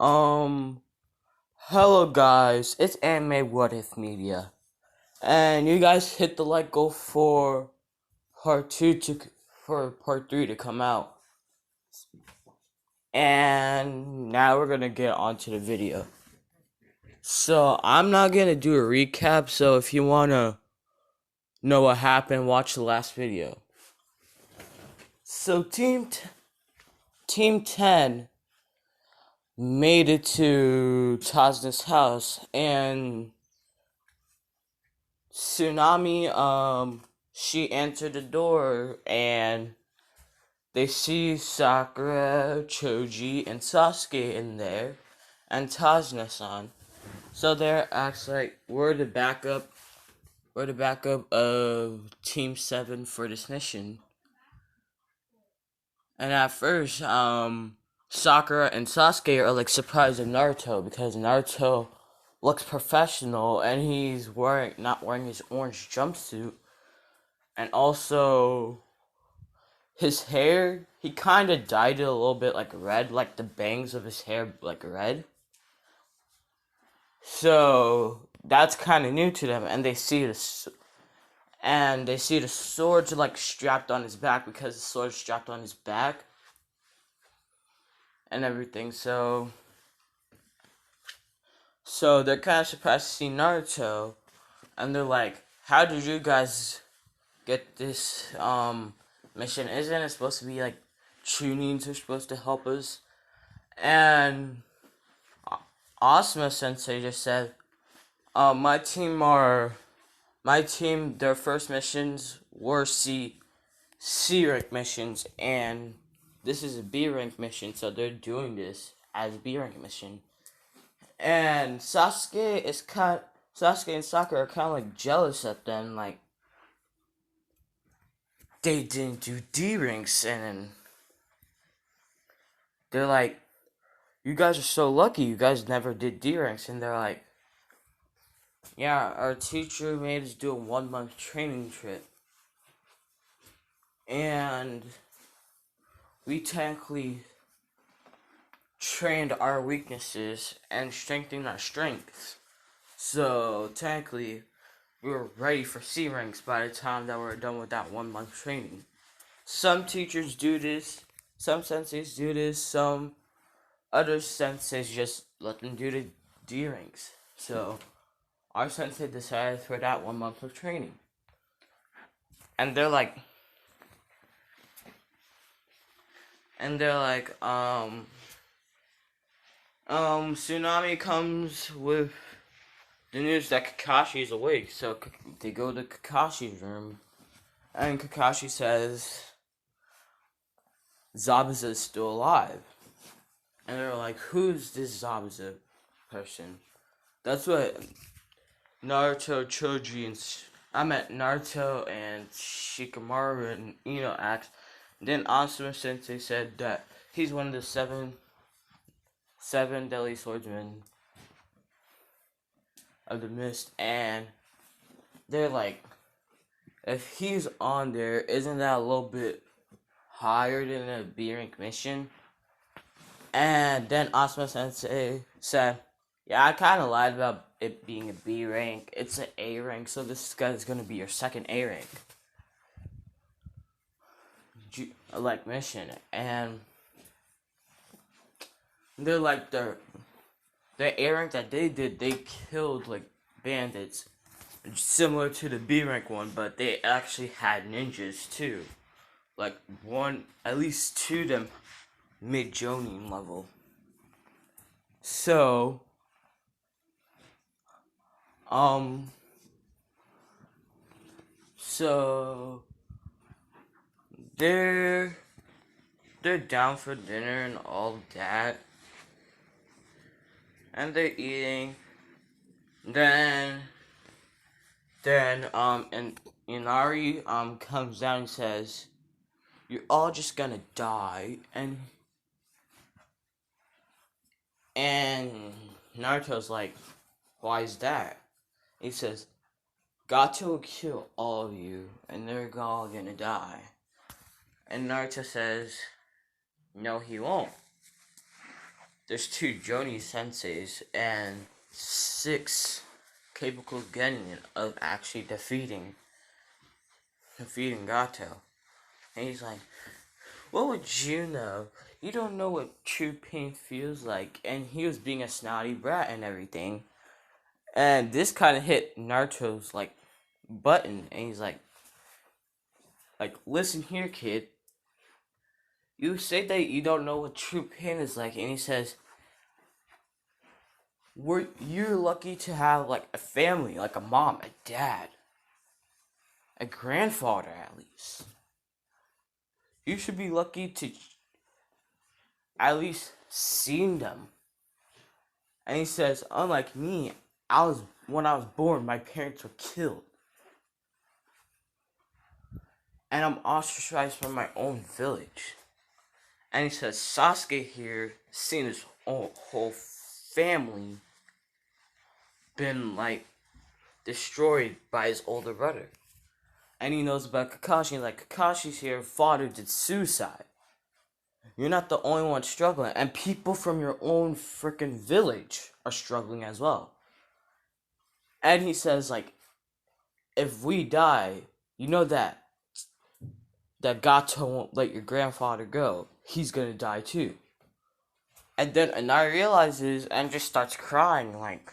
Um, Hello guys, it's Anime What If Media, and you guys hit the like goal for part two to for part three to come out, and now we're gonna get onto the video. So I'm not gonna do a recap. So if you wanna know what happened, watch the last video. So Team 10 made it to Tasna's house, and Tsunami, she entered the door and they see Sakura, Choji, and Sasuke in there, and Tazna-san. So they're actually like, we're the backup of Team 7 for this mission. And at first, Sakura and Sasuke are like surprised at Naruto because Naruto looks professional and he's not wearing his orange jumpsuit. And also, his hair, he kind of dyed it a little bit like red, like the bangs of his hair like red. So that's kind of new to them, and they see the sword like strapped on his back because the sword's strapped on his back and everything. So they're kind of surprised to see Naruto, and they're like, "How did you guys get this mission? Isn't it supposed to be like tunings are supposed to help us?" And Asuma Sensei just said, my team, their first missions were C rank missions, and this is a B rank mission, so they're doing this as a B rank mission. And Sasuke and Sakura are kind of like jealous at them, like they didn't do D ranks, and they're like, "You guys are so lucky, you guys never did D ranks," and they're like, "Yeah, our teacher made us do a 1 month training trip, and we technically trained our weaknesses and strengthened our strengths. So technically, we were ready for C ranks by the time that we were done with that 1 month training." Some teachers do this, some senseis do this, some other senseis just let them do the D ranks. So our sensei decided for that 1 month of training. And they're like, Tsunami comes with the news that Kakashi is awake, so they go to Kakashi's room, and Kakashi says Zabuza is still alive. And they're like, "Who's this Zabuza person?" That's what Naruto, Choji, Naruto and Shikamaru and Ino asked. Then Asuma Sensei said that he's one of the seven deadly swordsmen of the mist, and they're like, if he's on there, isn't that a little bit higher than a B rank mission? And then Asuma Sensei said, "Yeah, I kind of lied about it being a B rank. It's an A rank, so this guy's gonna be your second A rank like mission." And they're like, the A rank that they did, they killed like bandits, similar to the B rank one, but they actually had ninjas too. Like at least two of them mid Jonin level. So, so they're down for dinner and all that, and they're eating. And Inari comes down and says, "You're all just gonna die," and Naruto's like, "Why is that?" He says, "Gato will kill all of you, and they're all gonna die." And Naruto says, "No, he won't." there's 2 Joni senseis and 6 capable genin of actually defeating Gato. And he's like, what would you know? You don't know what true pain feels like. And he was being a snotty brat and everything. And this kind of hit Naruto's like button, and he's like, listen here, kid. You say that you don't know what true pain is like, and he says, you're lucky to have like a family, like a mom, a dad, a grandfather at least. You should be lucky to at least seen them. And he says, unlike me, when I was born, my parents were killed. And I'm ostracized from my own village. And he says, Sasuke here, seen his whole family been like destroyed by his older brother. And he knows about Kakashi, like, Kakashi's here, father did suicide. You're not the only one struggling. And people from your own freaking village are struggling as well. And he says, like, if we die, you know that Gato won't let your grandfather go. He's gonna die too. And then Inari realizes and just starts crying, like,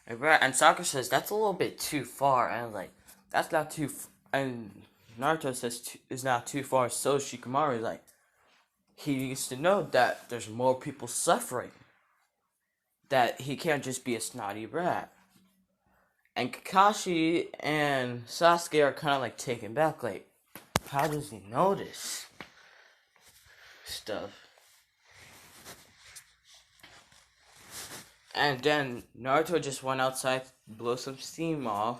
and Sasuke says, that's a little bit too far. And like, that's not too and Naruto says is not too far. So Shikamaru is like, he needs to know that there's more people suffering. That he can't just be a snotty brat. And Kakashi and Sasuke are kind of like taken back, like, how does he know this stuff? And then Naruto just went outside to blow some steam off.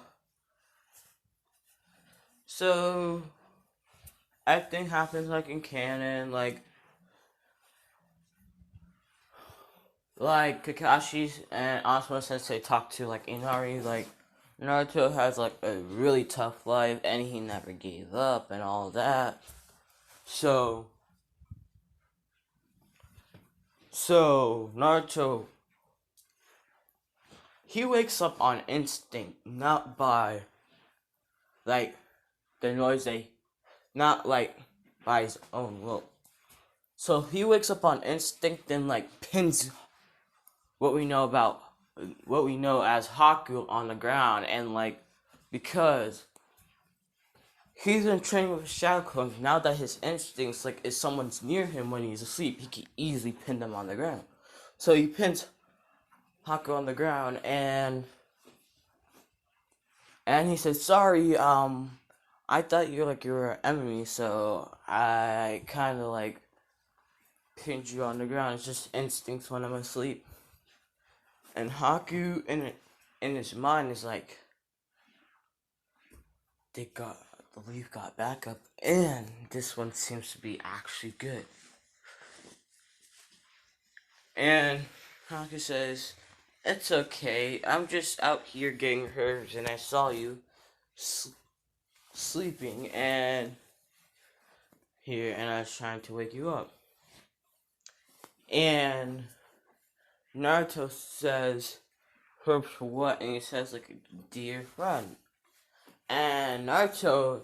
So everything happens like in canon, like Kakashi and Asuma Sensei talk to like Inari, like Naruto has like a really tough life and he never gave up and all that. So Naruto, he wakes up on instinct, not by like the noise not like by his own will. So he wakes up on instinct and like pins what we know as Haku on the ground, and like, because he's been training with shadow clones, now that his instincts, like, if someone's near him when he's asleep, he can easily pin them on the ground. So he pins Haku on the ground, and he says, sorry, I thought you were an enemy, so I kind of like pinned you on the ground. It's just instincts when I'm asleep. And Haku in his mind is like, the leaf got back up, and this one seems to be actually good. And Haku says, it's okay, I'm just out here getting herbs, and I saw you sleeping, and I was trying to wake you up. And Naruto says, herbs for what? And he says, like, a dear friend. And Naruto,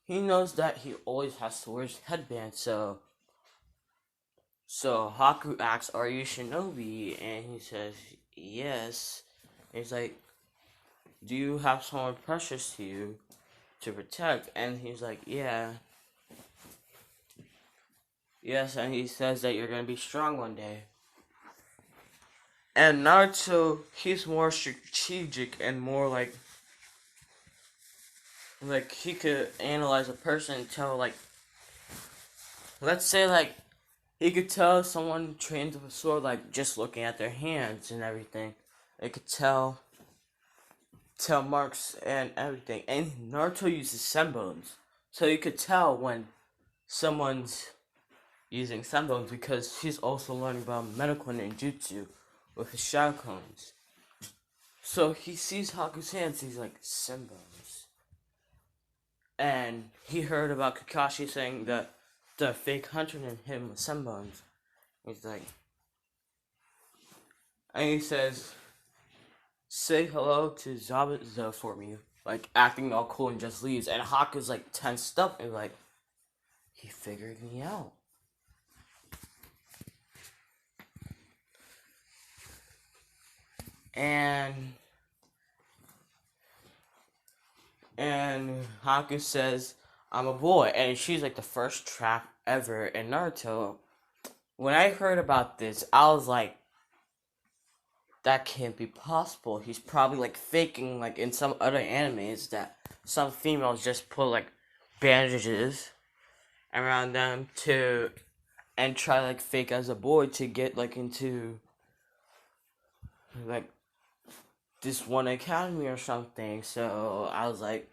he knows that he always has to wear his headband, so Haku asks, are you Shinobi? And he says, yes. And he's like, do you have someone precious to you to protect? And he's like, yeah. Yes, and he says that you're gonna be strong one day. And Naruto, he's more strategic and more like he could analyze a person and tell, like, let's say, like, he could tell someone trained with a sword, like, just looking at their hands and everything. They could tell marks and everything. And Naruto uses senbons, so you could tell when someone's using senbons, because he's also learning about medical ninjutsu with his shadow clones. So he sees Haku's hands, he's like, senbons. And he heard about Kakashi saying that the fake hunter in him was senbons. He's like, And he says, say hello to Zabuza for me. Like, acting all cool and just leaves. And Haku's like tensed up and like, he figured me out. And Haku says, I'm a boy. And she's like the first trap ever in Naruto. When I heard about this, I was like, that can't be possible. He's probably like faking, like in some other animes that some females just put like bandages around them to and try like fake as a boy to get like into like this one academy or something. So I was like,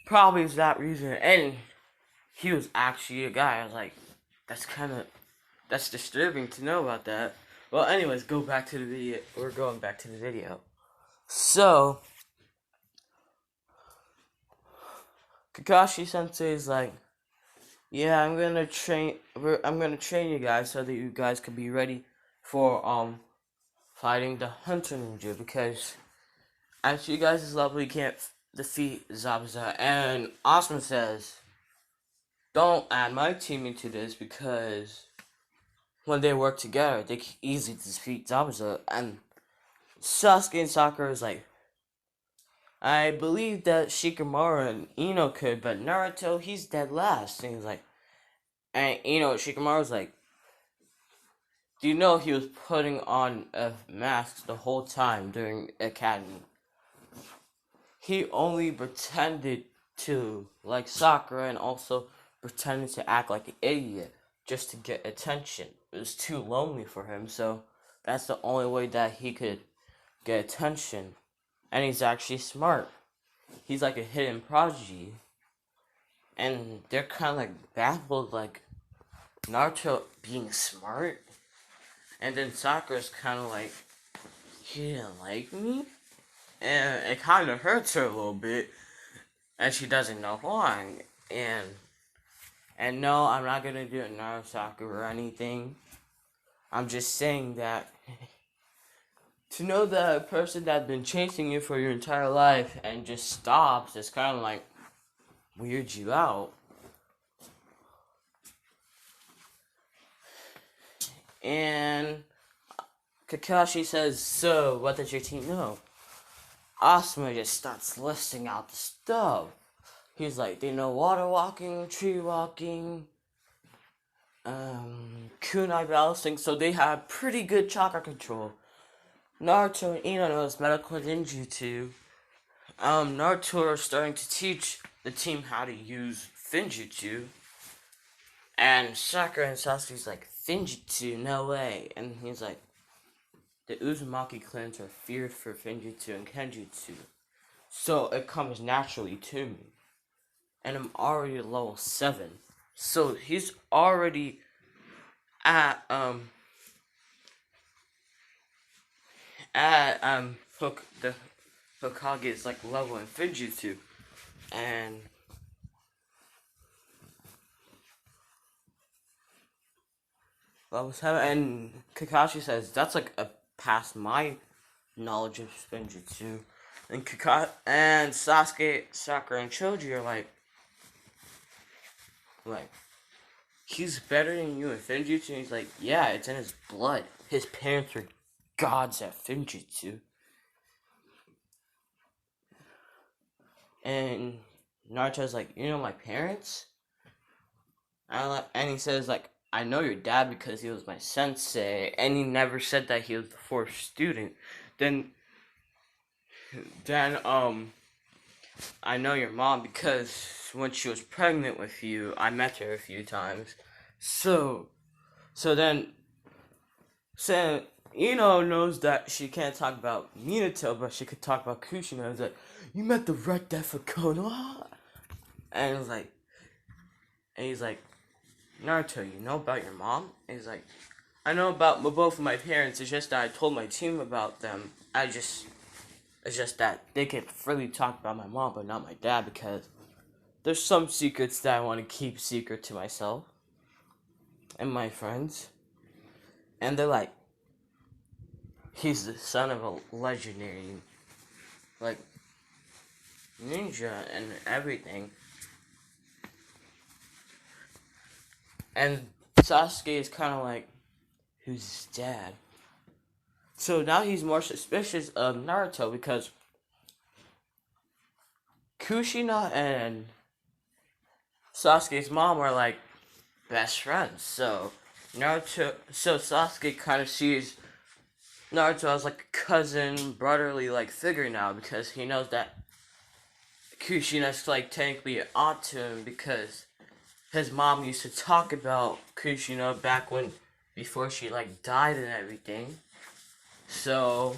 probably is that reason. And he was actually a guy. I was like, that's disturbing to know about that. Well, anyways, go back to the video. We're going back to the video. So Kakashi Sensei is like, yeah, I'm gonna train you guys so that you guys can be ready for fighting the Hunter Ninja, because at you guys' level you can't defeat Zabuza. And Asuma says, don't add my team into this, because when they work together they can easily defeat Zabuza. And Sasuke and Sakura is like, I believe that Shikamaru and Ino could, but Naruto, he's dead last. And he's like, and Shikamaru's like, do you know he was putting on a mask the whole time during Academy? He only pretended to like Sakura and also pretended to act like an idiot just to get attention. It was too lonely for him, so that's the only way that he could get attention. And he's actually smart. He's like a hidden prodigy. And they're kind of like baffled, like Naruto being smart. And then Sakura's kind of like, he didn't like me? And it kind of hurts her a little bit. And she doesn't know why. And no, I'm not going to do it Naruto Sakura or anything. I'm just saying that to know that a person that's been chasing you for your entire life and just stops, it's kind of like weirds you out. And Kakashi says, so what does your team know? Asuma just starts listing out the stuff. He's like, they know water walking, tree walking, kunai balancing, so they have pretty good chakra control. Naruto and Ino knows medical ninjutsu. Naruto is starting to teach the team how to use Finjutsu. And Sakura and Sasuke's like, Finjutsu, no way. And he's like, the Uzumaki clans are feared for Finjutsu and Kenjutsu. So it comes naturally to me. And I'm already at level 7. So he's already at the Hokage's like level in Finjutsu. And level 7, and Kakashi says that's like a past my knowledge of Finjutsu. And Sasuke, Sakura, and Choji are like he's better than you in Finjutsu. And he's like, yeah, it's in his blood. His parents are gods at Finjutsu. And Naruto's like, you know my parents? And he says like, I know your dad because he was my sensei, and he never said that he was the fourth student. Then I know your mom because when she was pregnant with you, I met her a few times. So then Ino knows that she can't talk about Minato, but she could talk about Kushina. It's like, you met the Red Death of Konoha? And he's like, Naruto, you know about your mom? And he's like, I know about both of my parents. It's just that I told my team about them. It's just that they can freely talk about my mom, but not my dad, because there's some secrets that I want to keep secret to myself and my friends. And they're like, he's the son of a legendary, like, ninja and everything. And Sasuke is kind of like, who's his dad? So now he's more suspicious of Naruto because Kushina and Sasuke's mom are like best friends. So Sasuke kind of sees Naruto as like a cousin, brotherly like figure now because he knows that Kushina's like technically an aunt to him because his mom used to talk about Kushina back when before she like died and everything. So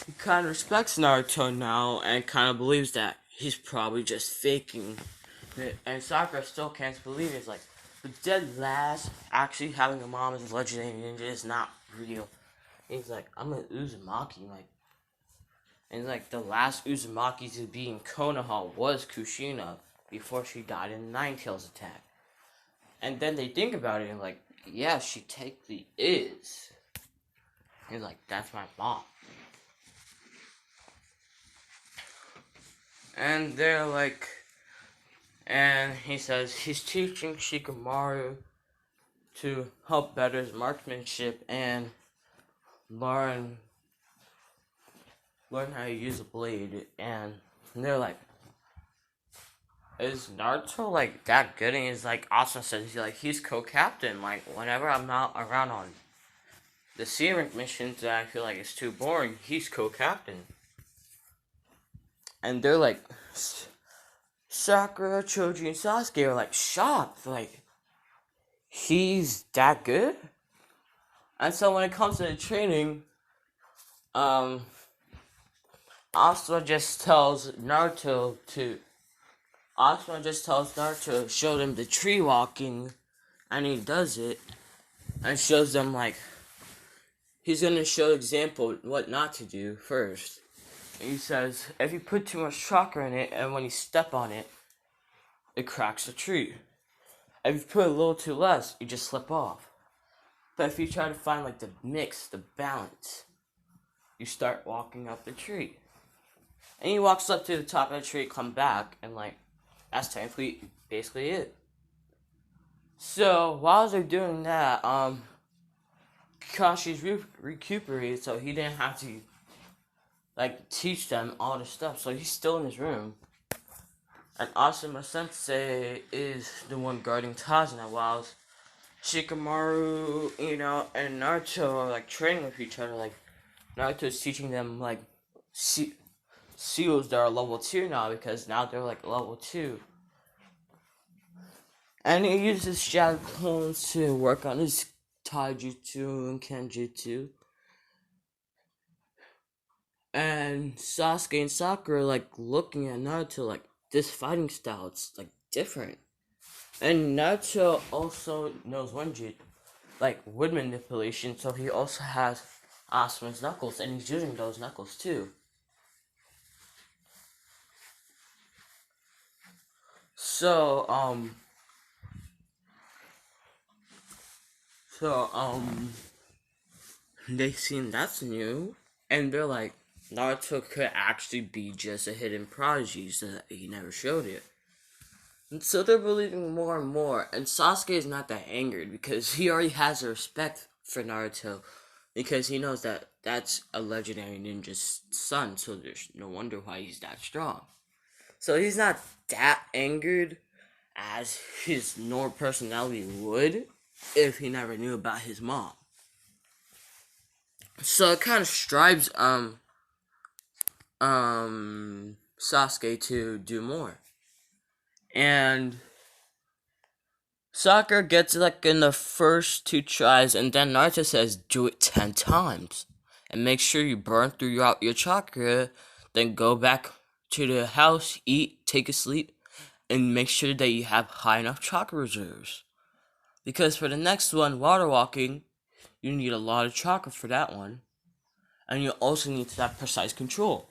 he kind of respects Naruto now and kind of believes that he's probably just faking it. And Sakura still can't believe it. It's like, the dead last actually having a mom as a legendary ninja is not real. And he's like, I'm an Uzumaki. Like, and like the last Uzumaki to be in Konoha was Kushina before she died in the Nine Tails attack. And then they think about it and like, yeah, she technically is. He's like, that's my mom. And they're like, and he says he's teaching Shikamaru to help better his marksmanship and learn how to use a blade. And they're like, is Naruto like that good? And he's like, Asuna says he's co-captain. Like, whenever I'm not around on the sea rank missions that I feel like it's too boring, he's co-captain. And they're like, Sakura, Choji, and Sasuke are like shocked. Like, he's that good? And so when it comes to the training, Asuna just tells Naruto to show them the tree walking, and he does it, and shows them like he's gonna show example what not to do first. And he says if you put too much chakra in it, and when you step on it, it cracks the tree. If you put a little too less, you just slip off. But if you try to find like the mix, the balance, you start walking up the tree. And he walks up to the top of the tree, come back, and like that's technically basically it. So while they're doing that, Kakashi's recuperated, so he didn't have to like teach them all the stuff. So he's still in his room. And Asuma Sensei is the one guarding Tazuna, while Shikamaru, and Naruto are like training with each other. Like Naruto's teaching them like seals that are level 2 now because now they're like level 2. And he uses shadow clones to work on his taijutsu and kenjutsu. And Sasuke and Sakura are like looking at Naruto like, this fighting style, it's like different. And Naruto also knows Wenjutsu, like wood manipulation, so he also has Asuma's knuckles, and he's using those knuckles too. So, they seen that's new, and they're like, Naruto could actually be just a hidden prodigy, so that he never showed it. And so they're believing more and more, and Sasuke is not that angered because he already has a respect for Naruto because he knows that that's a legendary ninja's son, so there's no wonder why he's that strong. So he's not that angered as his normal personality would if he never knew about his mom. So it kind of strives Sasuke to do more. And Sakura gets like in the first 2 tries, and then Naruto says do it 10 times. And make sure you burn through your chakra, then go back to the house, eat, take a sleep, and make sure that you have high enough chakra reserves. Because for the next one, water walking, you need a lot of chakra for that one. And you also need to have precise control.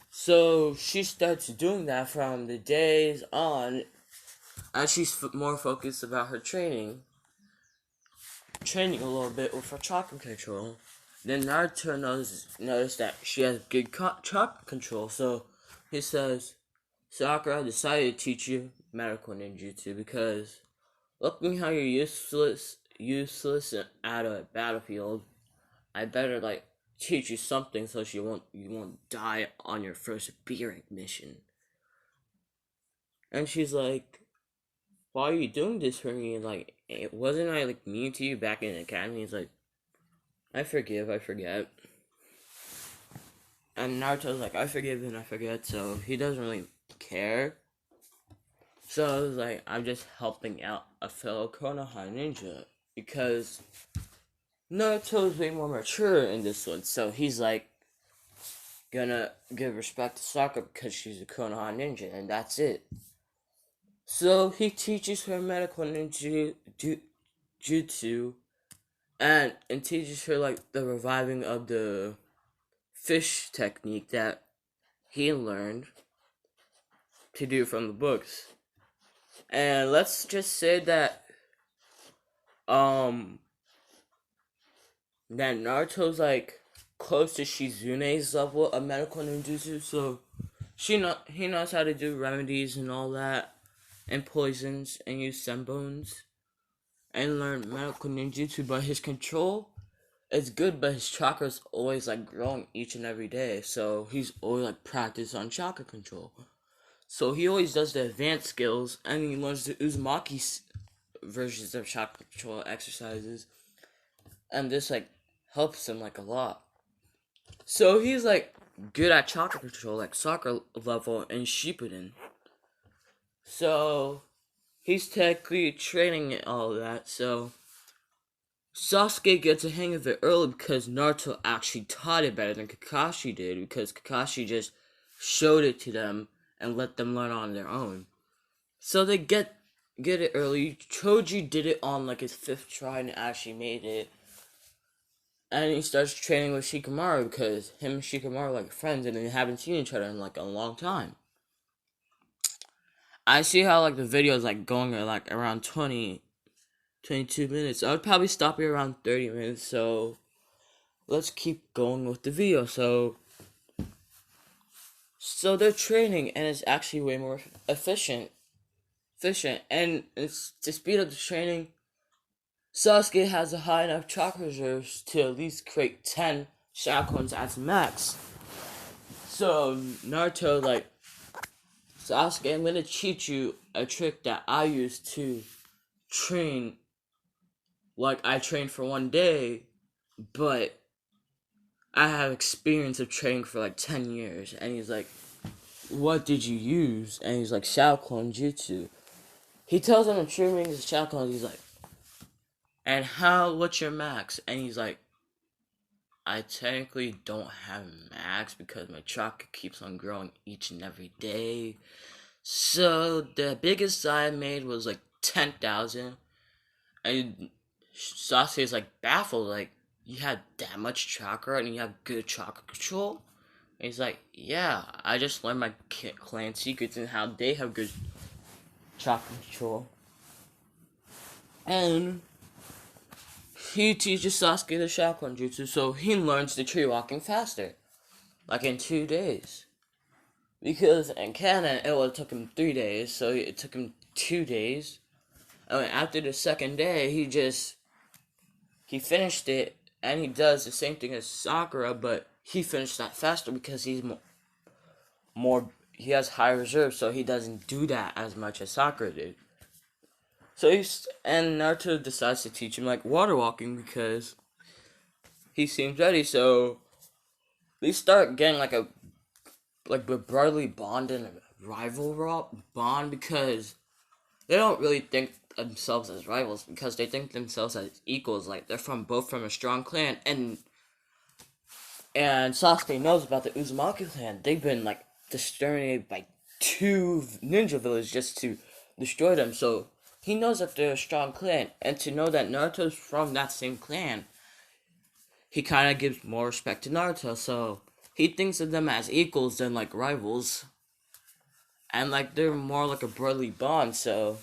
So she starts doing that from the days on, as she's more focused about her training. training a little bit with her chakra control. Then Naruto noticed that she has good chakra control, so he says, Sakura, I decided to teach you medical ninjutsu because looking how you're useless at a battlefield, I better teach you something so you won't die on your first beer mission. And she's like, why are you doing this for me? Like, wasn't I mean to you back in the academy? He's like, I forget. And Naruto's like, I forgive and I forget, so he doesn't really care. So I was like, I'm just helping out a fellow Konoha ninja because Naruto's way more mature in this one, so he's like gonna give respect to Sakura because she's a Konoha ninja, and that's it. So he teaches her medical ninja jutsu, and teaches her the reviving of the fish technique that he learned to do from the books. And let's just say that that Naruto's close to Shizune's level of medical ninjutsu, so he knows how to do remedies and all that, and poisons, and use senbons, and learn medical ninjutsu. But his control is good, but his chakra's always growing each and every day, so he's always practice on chakra control. So he always does the advanced skills, and he learns the Uzumaki versions of chakra control exercises, and this helps him a lot. So he's good at chakra control, Sakura level and Shippuden. So he's technically training and all that. So Sasuke gets a hang of it early because Naruto actually taught it better than Kakashi did, because Kakashi just showed it to them and let them learn on their own. So they get it early. Choji did it on his 5th try and actually made it. And he starts training with Shikamaru because him and Shikamaru are friends and they haven't seen each other in a long time. I see how the video is going at around 22 minutes. I would probably stop here around 30 minutes, so let's keep going with the video. So they're training and it's actually way more efficient, and it's to speed up the training. Sasuke has a high enough chakra reserves to at least create 10 shakuns at max. So Naruto Sasuke, I'm gonna teach you a trick that I use to train. I trained for 1 day, but I have experience of training for 10 years. And he's like, what did you use? And he's like, Shaolin Jutsu. He tells him the true meaning of Shaolin. He's like, and what's your max? And he's like, I technically don't have max because my chakra keeps on growing each and every day. So the biggest I made was 10,000. And Sasuke's baffled, you had that much chakra and you have good chakra control? And he's like, yeah, I just learned my clan secrets and how they have good chakra control. And he teaches Sasuke the Shaolin Jutsu, so he learns the tree walking faster. In 2 days. Because in canon, it would have took him 3 days, so it took him 2 days. And after the 2nd day, he finished it, and he does the same thing as Sakura, but he finished that faster because he's he has high reserves, so he doesn't do that as much as Sakura did. So and Naruto decides to teach him water walking because he seems ready. So they start getting a brotherly bond and a rival bond, because they don't really think themselves as rivals, because they think themselves as equals. They're both from a strong clan, and Sasuke knows about the Uzumaki clan. They've been exterminated by 2 ninja villages just to destroy them. So he knows that they're a strong clan, and to know that Naruto's from that same clan, he kind of gives more respect to Naruto. So he thinks of them as equals than rivals, and they're more a brotherly bond. So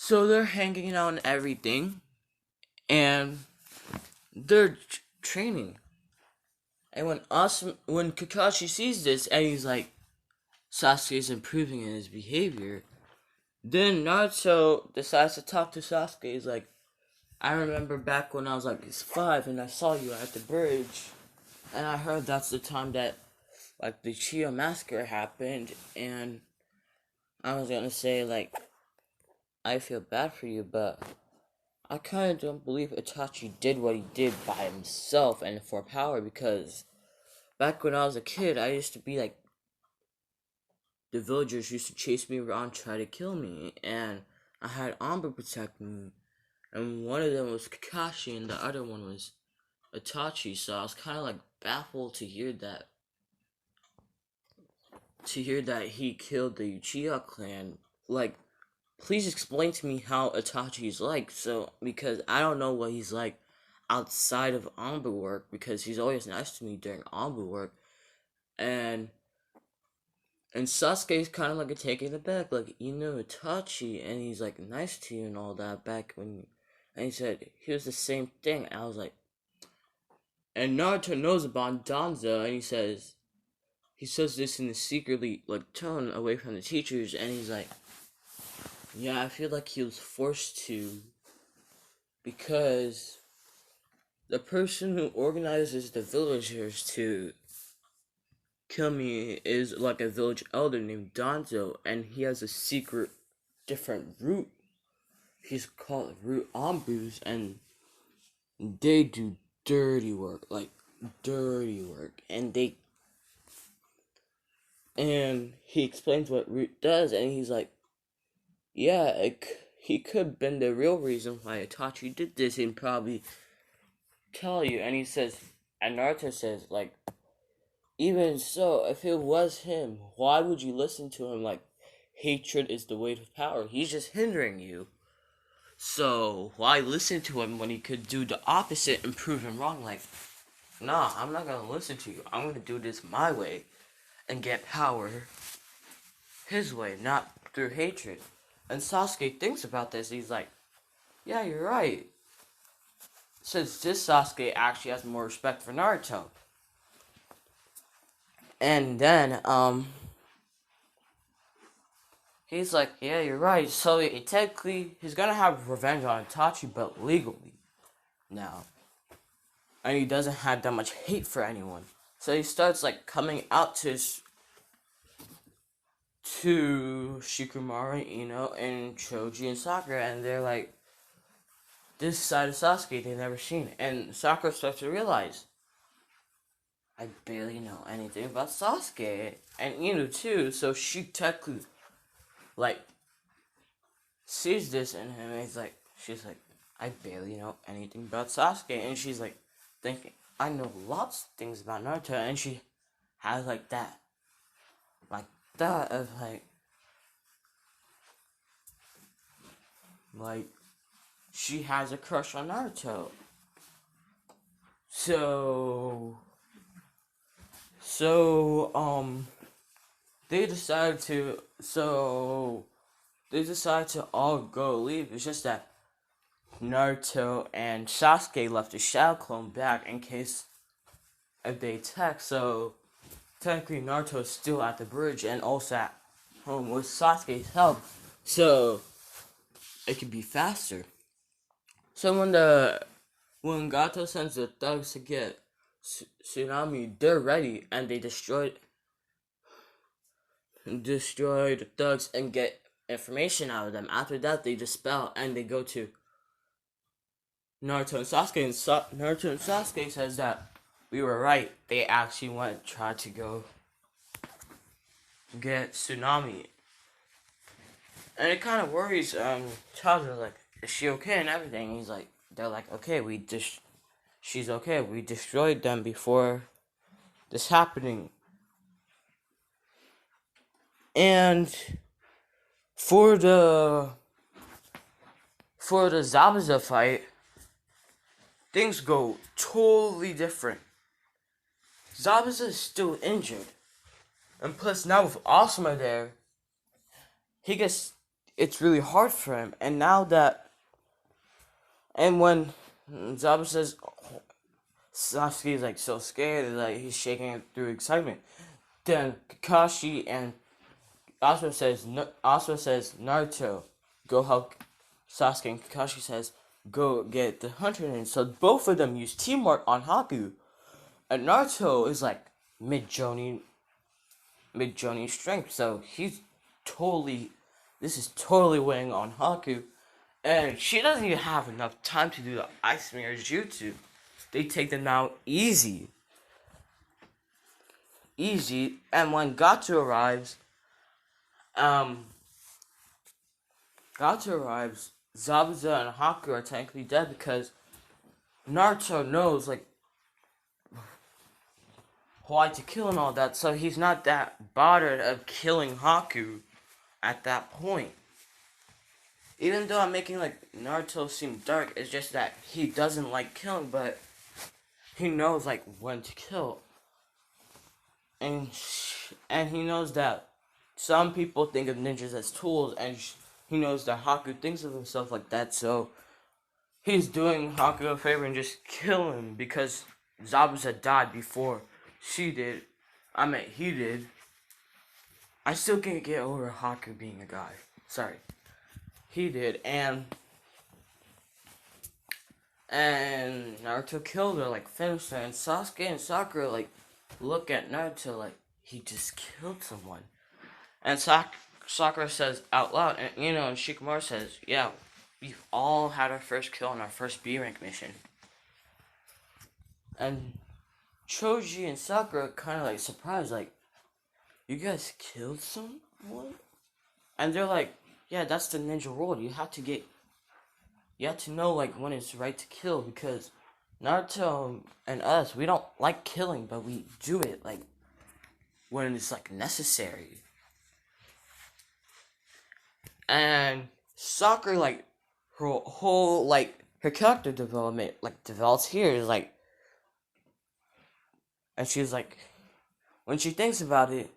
they're hanging out and everything. and they're training. And when Kakashi sees this, and he's like, Sasuke's improving in his behavior, then Naruto decides to talk to Sasuke. He's like, I remember back when I was like 5 and I saw you at the bridge, and I heard that's the time that like the Chiyo massacre happened, and I was gonna say like, I feel bad for you, but I kind of don't believe Itachi did what he did by himself and for power, because back when I was a kid, I used to be like, the villagers used to chase me around, try to kill me, and I had Amba protect me, and one of them was Kakashi, and the other one was Itachi. So I was kind of like baffled to hear that he killed the Uchiha clan. Like, please explain to me how Itachi's like, so because I don't know what he's like outside of Amba work, because he's always nice to me during Amba work, and Sasuke's kind of like a taken aback, like, you know Itachi, and he's like nice to you and all that back when, and he said he was the same thing. And I was like, and Naruto knows about Danzo, and he says this in a secretly like tone away from the teachers, and he's like, yeah, I feel like he was forced to, because the person who organizes the villagers to kill me is like a village elder named Danzo, and he has a secret different route. He's called Root Ombus, and they do dirty work, and he explains what Root does, and he's like, yeah, he could have been the real reason why Itachi did this, and probably tell you. And he says, and Naruto says, like, even so, if it was him, why would you listen to him? Like, hatred is the weight of power. He's just hindering you. So, why listen to him when he could do the opposite and prove him wrong? Like, nah, I'm not gonna listen to you. I'm gonna do this my way and get power his way, not through hatred. And Sasuke thinks about this. He's like, yeah, you're right. Since this Sasuke actually has more respect for Naruto. And then, he's like, yeah, you're right. So, technically, he's gonna have revenge on Itachi, but legally. Now. And he doesn't have that much hate for anyone. So he starts, like, coming out to Shikamaru, Ino, and Choji and Sakura, and they're like, this side of Sasuke they've never seen. And Sakura starts to realize, I barely know anything about Sasuke. And Ino too, so she technically, like, sees this in him, and she's like, I barely know anything about Sasuke. And she's like, thinking, I know lots of things about Naruto. And she has, like, that of, like, she has a crush on Naruto. So, they decide to all go leave. It's just that Naruto and Sasuke left a Shadow Clone back in case if they attack. So, technically, Naruto is still at the bridge and also at home with Sasuke's help. So, it could be faster. So, when Gato sends the thugs to get Tsunami, they're ready, and they destroy the thugs and get information out of them. After that, they dispel and they go to Naruto and Sasuke, and Naruto and Sasuke says that we were right. They actually tried to go get Tsunami, and it kind of worries Chao's like, is she okay and everything? They're like, okay, she's okay. We destroyed them before this happening, and for the Zabuza fight, things go totally different. Zabuza is still injured. And plus, now with Asuma there, it's really hard for him. And when Zabu says Sasuke's like so scared, like he's shaking through excitement. Then Kakashi and Asura says Naruto, go help Sasuke, and Kakashi says go get the hunter in. So both of them use teamwork on Haku, and Naruto is like mid Jonin strength, so he's totally this is totally weighing on Haku, and she doesn't even have enough time to do the Ice Mirror Jutsu. They take them out easy. And when um, Gato arrives, Zabuza and Haku are technically dead because Naruto knows, like, why to kill and all that, so he's not that bothered of killing Haku at that point. Even though I'm making, like, Naruto seem dark, it's just that he doesn't like killing, but he knows, like, when to kill. And he knows that some people think of ninjas as tools, and he knows that Haku thinks of himself like that, so he's doing Haku a favor and just kill him because Zabuza died before he did. I still can't get over Haku being a guy. Sorry. He did, and Naruto killed her, like, finished her, and Sasuke and Sakura, like, look at Naruto like he just killed someone. And Sakura says out loud, and and Shikamaru says, yeah, we've all had our first kill on our first B rank mission. And Choji and Sakura kind of like surprised, like, you guys killed someone? And they're like, yeah, that's the ninja world. You have to know, like, when it's right to kill, because Naruto and us, we don't like killing, but we do it, like, when it's, like, necessary. And Sakura, like, her whole, like, her character development, like, develops here, is, like, and she's, like, when she thinks about it,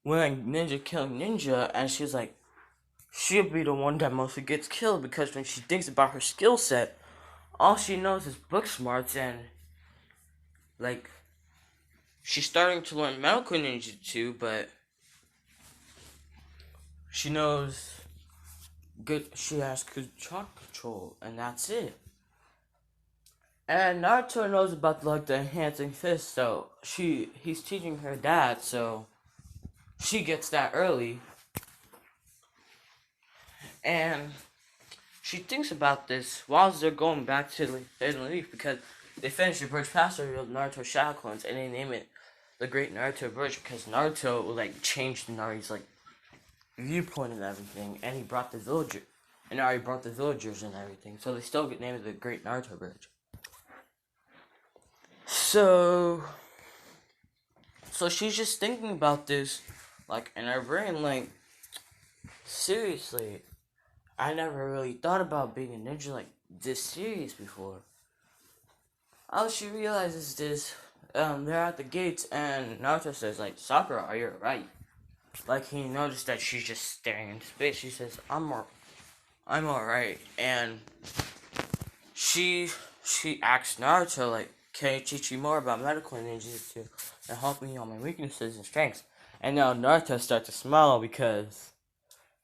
when ninja killing ninja, and she's, like, she'll be the one that mostly gets killed, because when she thinks about her skill set, all she knows is book smarts, and, like, she's starting to learn medical ninja too, but she knows she has good chakra control, and that's it. And Naruto knows about, like, the enhancing fist, so he's teaching her that, so she gets that early. And she thinks about this while they're going back to the Hidden Leaf, because they finished the bridge passage of Naruto Shadow Clones, and they name it the Great Naruto Bridge because Naruto, like, changed Inari's, like, viewpoint and everything, and he brought the villagers and everything, so they still get named the Great Naruto Bridge. So she's just thinking about this, like, in her brain, like, seriously, I never really thought about being a ninja, like, this serious before. All she realizes is, they're at the gates, and Naruto says, like, Sakura, are you alright? Like, he noticed that she's just staring into space. She says, I'm alright, and she asks Naruto, like, can you teach me more about medical ninjutsu and help me on my weaknesses and strengths? And now Naruto starts to smile because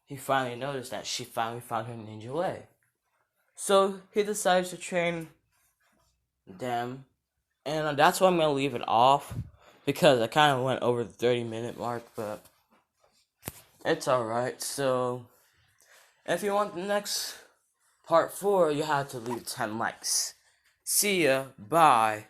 he finally noticed that she finally found her ninja way. So he decides to train them, and that's why I'm going to leave it off, because I kind of went over the 30-minute mark, but it's alright. So if you want the next part 4, you have to leave 10 likes. See ya, bye.